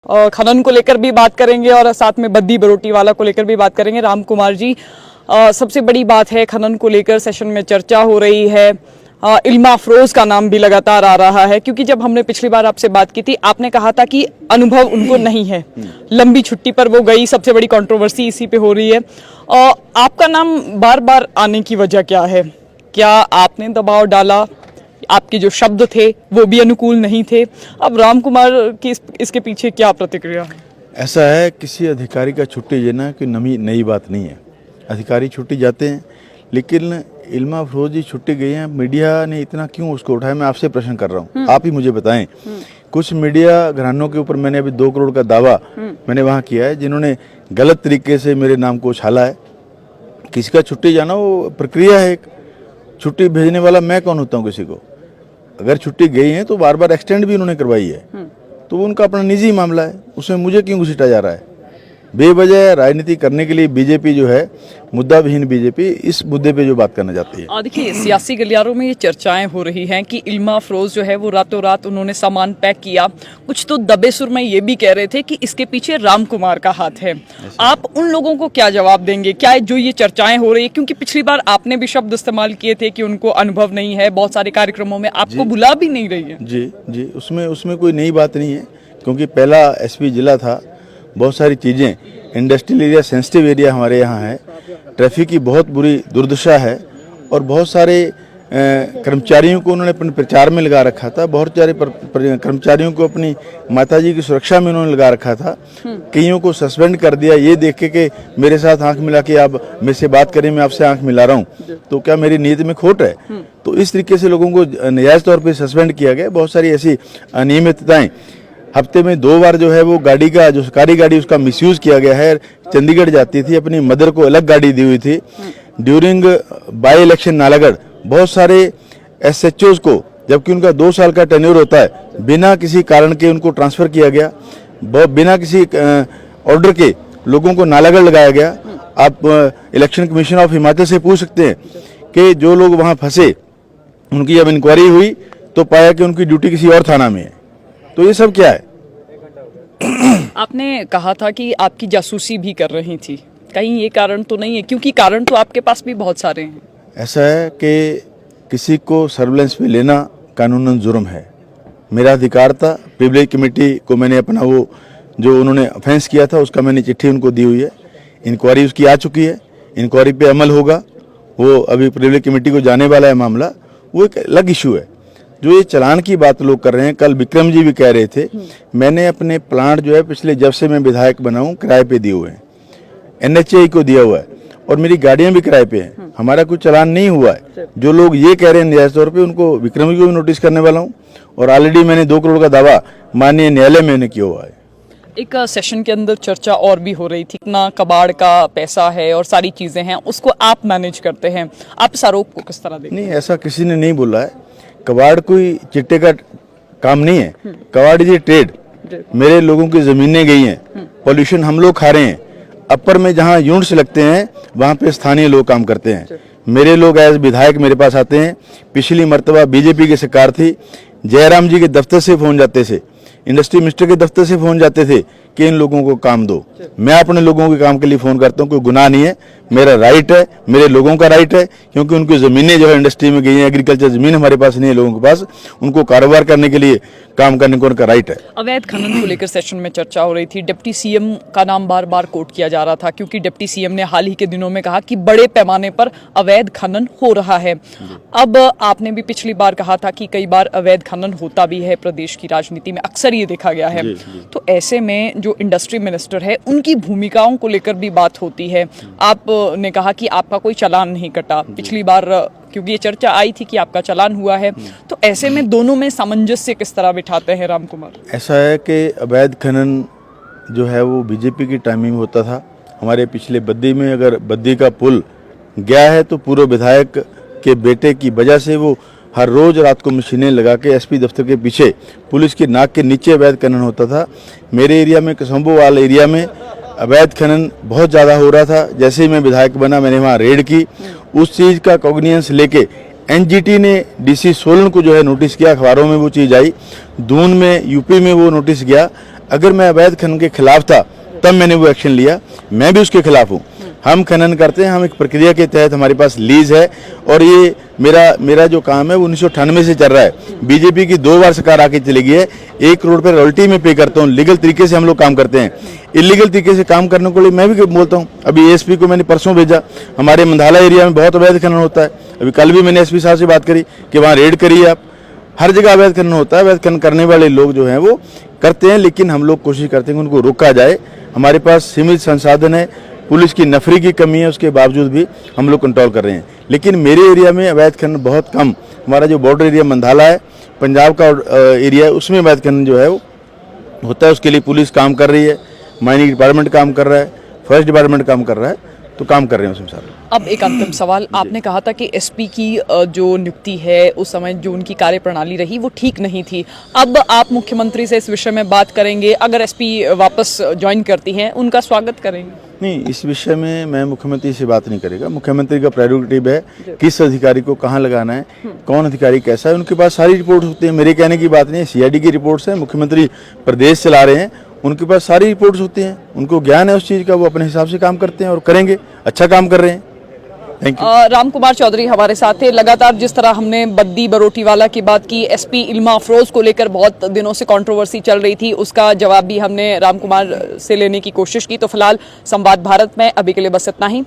खनन को लेकर भी बात करेंगे और साथ में बद्दी बरोटीवाला को लेकर भी बात करेंगे। राम कुमार जी, सबसे बड़ी बात है खनन को लेकर सेशन में चर्चा हो रही है। इल्मा अफरोज का नाम भी लगातार आ रहा है, क्योंकि जब हमने पिछली बार आपसे बात की थी आपने कहा था कि अनुभव उनको नहीं है, लंबी छुट्टी पर वो गई, सबसे बड़ी कंट्रोवर्सी इसी पे हो रही है। आपका नाम बार बार आने की वजह क्या है? क्या आपने दबाव डाला? आपके जो शब्द थे वो भी अनुकूल नहीं थे। अब राम कुमार की इसके पीछे क्या प्रतिक्रिया है? ऐसा है, किसी अधिकारी का छुट्टी लेना कोई नई बात नहीं है। अधिकारी छुट्टी जाते हैं, लेकिन इल्मा अफरोज जी छुट्टी गई हैं, मीडिया ने इतना क्यों उसको उठाया? मैं आपसे प्रश्न कर रहा हूँ, आप ही मुझे बताएं। कुछ मीडिया घरानों के ऊपर मैंने अभी 2 करोड़ का दावा मैंने वहाँ किया है, जिन्होंने गलत तरीके से मेरे नाम को उछाला है। किसी का छुट्टी जाना वो प्रक्रिया है, एक छुट्टी भेजने वाला मैं कौन होता हूँ किसी को? अगर छुट्टी गई है तो बार बार एक्सटेंड भी उन्होंने करवाई है, तो वो उनका अपना निजी मामला है, उसमें मुझे क्यों घुसीटा जा रहा है? बेवजह राजनीति करने के लिए बीजेपी जो है, मुद्दा विहीन बीजेपी इस मुद्दे पे जो बात करना चाहती है। देखिए, सियासी गलियारों में ये चर्चाएं हो रही हैं कि इल्मा अफरोज जो है वो रातों रात उन्होंने सामान पैक किया। कुछ तो दबे सुर में ये भी कह रहे थे कि इसके पीछे राम कुमार का हाथ है। आप उन लोगों को क्या जवाब देंगे? क्या जो ये चर्चाएं हो रही है, क्योंकि पिछली बार आपने भी शब्द इस्तेमाल किए थे कि उनको अनुभव नहीं है, बहुत सारे कार्यक्रमों में आपको बुला भी नहीं रही है। जी, उसमें कोई नई बात नहीं है, क्योंकि पहला एसपी जिला था। बहुत सारी चीज़ें, इंडस्ट्रियल एरिया सेंसिटिव एरिया हमारे यहाँ है, ट्रैफिक की बहुत बुरी दुर्दशा है, और बहुत सारे कर्मचारियों को उन्होंने अपने प्रचार में लगा रखा था। बहुत सारे कर्मचारियों को अपनी माताजी की सुरक्षा में उन्होंने लगा रखा था। कईयों को सस्पेंड कर दिया ये देख के कि मेरे साथ आंख मिला के आप मेरे से बात करें, मैं आपसे आंख मिला रहा हूँ, तो क्या मेरी नीयत में खोट है? तो इस तरीके से लोगों को नजायज़ तौर पर सस्पेंड किया गया। बहुत सारी ऐसी अनियमितताएं, हफ्ते में 2 बार जो है वो गाड़ी का, जो सरकारी गाड़ी, उसका मिसयूज किया गया है। चंडीगढ़ जाती थी, अपनी मदर को अलग गाड़ी दी हुई थी। ड्यूरिंग बाई इलेक्शन नालागढ़ बहुत सारे एसएचओज को, जबकि उनका 2 साल का टेन्योर होता है, बिना किसी कारण के उनको ट्रांसफर किया गया, बिना किसी ऑर्डर के लोगों को नालागढ़ लगाया गया। आप इलेक्शन कमीशन ऑफ हिमाचल से पूछ सकते हैं कि जो लोग वहाँ फंसे, उनकी जब इंक्वायरी हुई तो पाया कि उनकी ड्यूटी किसी और थाना में है। तो ये सब क्या है? आपने कहा था कि आपकी जासूसी भी कर रही थी, कहीं ये कारण तो नहीं है? क्योंकि कारण तो आपके पास भी बहुत सारे हैं। ऐसा है कि किसी को सर्विलेंस में लेना कानूनन जुर्म है। मेरा अधिकार था, प्रिविलेज कमेटी को मैंने अपना वो जो उन्होंने ऑफेंस किया था उसका मैंने चिट्ठी उनको दी हुई है। इंक्वायरी उसकी आ चुकी है, इंक्वायरी पे अमल होगा। वो अभी प्रिविलेज कमेटी को जाने वाला है मामला, वो एक अलग इशू है। जो ये चलान की बात लोग कर रहे हैं, कल विक्रम जी भी कह रहे थे, मैंने अपने प्लांट जो है पिछले जब से मैं विधायक बना हूँ किराए पे दिए हुए हैं, NHAI को दिया हुआ है, और मेरी गाड़ियां भी किराए पे हैं। हमारा कोई चलान नहीं हुआ है। जो लोग ये कह रहे हैं नजायज तौर पे, उनको विक्रम जी को भी नोटिस करने वाला हूँ, और ऑलरेडी मैंने 2 करोड़ का दावा माननीय न्यायालय में किया हुआ है। एक सेशन के अंदर चर्चा और भी हो रही थी, इतना कबाड़ का पैसा है और सारी चीजें हैं, उसको आप मैनेज करते हैं। आप इस आरोप को किस तरह देखते हैं? नहीं, ऐसा किसी ने नहीं बोला है। कबाड़ कोई चिट्टे का काम नहीं है, कबाड़ इज ए ट्रेड। मेरे लोगों की जमीनें गई हैं, पॉल्यूशन हम लोग खा रहे हैं। अपर में जहाँ यूनिट्स लगते हैं वहाँ पे स्थानीय लोग काम करते हैं। मेरे लोग एज विधायक मेरे पास आते हैं। पिछली मर्तबा बीजेपी की सरकार थी, जयराम जी के दफ्तर से फोन जाते थे, इंडस्ट्री मिनिस्टर के दफ्तर से फोन जाते थे कि इन लोगों को काम दो। मैं अपने लोगों के काम के लिए फोन करता हूँ, कोई गुनाह नहीं है, मेरा राइट है, मेरे लोगों का राइट है, क्योंकि उनकी जमीनें जो है इंडस्ट्री में गई हैं। एग्रीकल्चर जमीन हमारे पास नहीं है लोगों के पास, उनको कारोबार करने के लिए, काम करने को उनका राइट है। अवैध खनन को लेकर सेशन में चर्चा हो रही थी। डिप्टी सीएम का नाम बार बार कोट किया जा रहा था, क्योंकि डिप्टी सीएम ने हाल ही के दिनों में कहा कि बड़े पैमाने पर अवैध खनन हो रहा है। अब आपने भी पिछली बार कहा था कि कई बार अवैध खनन होता भी है, प्रदेश की राजनीति में अक्सर ये देखा गया है। तो ऐसे में जो इंडस्ट्री मिनिस्टर है, उनकी भूमिकाओं को लेकर भी बात होती है। आपने कहा कि आपका कोई चालान नहीं कटा पिछली बार, क्योंकि ये चर्चा आई थी कि आपका चालान हुआ है। तो ऐसे में दोनों में सामंजस्य किस तरह बिठाते हैं राम कुमार? ऐसा है कि अवैध खनन जो है वो बीजेपी की टाइमिंग में होता था। हमारे पिछले बद्दी में अगर बद्दी का पुल गया है तो पूर्व विधायक के बेटे की वजह से वो हर रोज रात को मशीनें लगा के एसपी दफ्तर के पीछे पुलिस की नाक के नीचे अवैध खनन होता था। मेरे एरिया में, कसम्बोवाल एरिया में अवैध खनन बहुत ज़्यादा हो रहा था। जैसे ही मैं विधायक बना, मैंने वहाँ रेड की। उस चीज़ का कॉग्निजेंस लेके एनजीटी ने डीसी सोलन को जो है नोटिस किया, अखबारों में वो चीज़ आई। दून में, यूपी में वो नोटिस गया। अगर मैं अवैध खनन के खिलाफ था तब मैंने वो एक्शन लिया, मैं भी उसके खिलाफ हूँ। हम खनन करते हैं, हम एक प्रक्रिया के तहत, हमारे पास लीज है और ये मेरा जो काम है वो 1998 से चल रहा है। बीजेपी की 2 बार सरकार आके चली गई है, 1 करोड़ रुपये रॉयल्टी में पे करता हूँ। लीगल तरीके से हम लोग काम करते हैं, इलीगल तरीके से काम करने को लिए मैं भी बोलता हूँ। अभी एएसपी को मैंने परसों भेजा, हमारे मंधाला एरिया में बहुत अवैध खनन होता है। अभी कल भी मैंने एसपी साहब से बात करी कि वहाँ रेड करिए आप, हर जगह अवैध खनन होता है। अवैध खनन करने वाले लोग जो हैं वो करते हैं, लेकिन हम लोग कोशिश करते हैं कि उनको रोका जाए। हमारे पास सीमित संसाधन है, पुलिस की नफरी की कमी है, उसके बावजूद भी हम लोग कंट्रोल कर रहे हैं। लेकिन मेरे एरिया में अवैध खनन बहुत कम, हमारा जो बॉर्डर एरिया मंधाला है, पंजाब का एरिया है, उसमें अवैध खनन जो है वो होता है। उसके लिए पुलिस काम कर रही है, माइनिंग डिपार्टमेंट काम कर रहा है, फॉरेस्ट डिपार्टमेंट काम कर रहा है, तो काम कर रहे हैं उसमें सारे। अब एक अंतिम सवाल, आपने कहा था कि एसपी की जो नियुक्ति है उस समय जो उनकी कार्यप्रणाली रही वो ठीक नहीं थी। अब आप मुख्यमंत्री से इस विषय में बात करेंगे, अगर एसपी वापस ज्वाइन करती हैं उनका स्वागत करेंगे? नहीं, इस विषय में मैं मुख्यमंत्री से बात नहीं करेगा। मुख्यमंत्री का प्रेरोगेटिव है किस अधिकारी को कहाँ लगाना है, कौन अधिकारी कैसा है, उनके पास सारी रिपोर्ट होती है। मेरे कहने की बात नहीं है, सीआईडी की रिपोर्ट्स हैं, मुख्यमंत्री प्रदेश चला रहे हैं, उनके पास सारी रिपोर्ट्स होती हैं, उनको ज्ञान है उस चीज़ का, वो अपने हिसाब से काम करते हैं और करेंगे, अच्छा काम कर रहे हैं। Thank you. राम कुमार चौधरी हमारे साथ थे। लगातार जिस तरह हमने बद्दी बरोटीवाला की बात की, एसपी इल्मा अफरोज को लेकर बहुत दिनों से कंट्रोवर्सी चल रही थी, उसका जवाब भी हमने राम कुमार से लेने की कोशिश की। तो फिलहाल संवाद भारत में अभी के लिए बस इतना ही।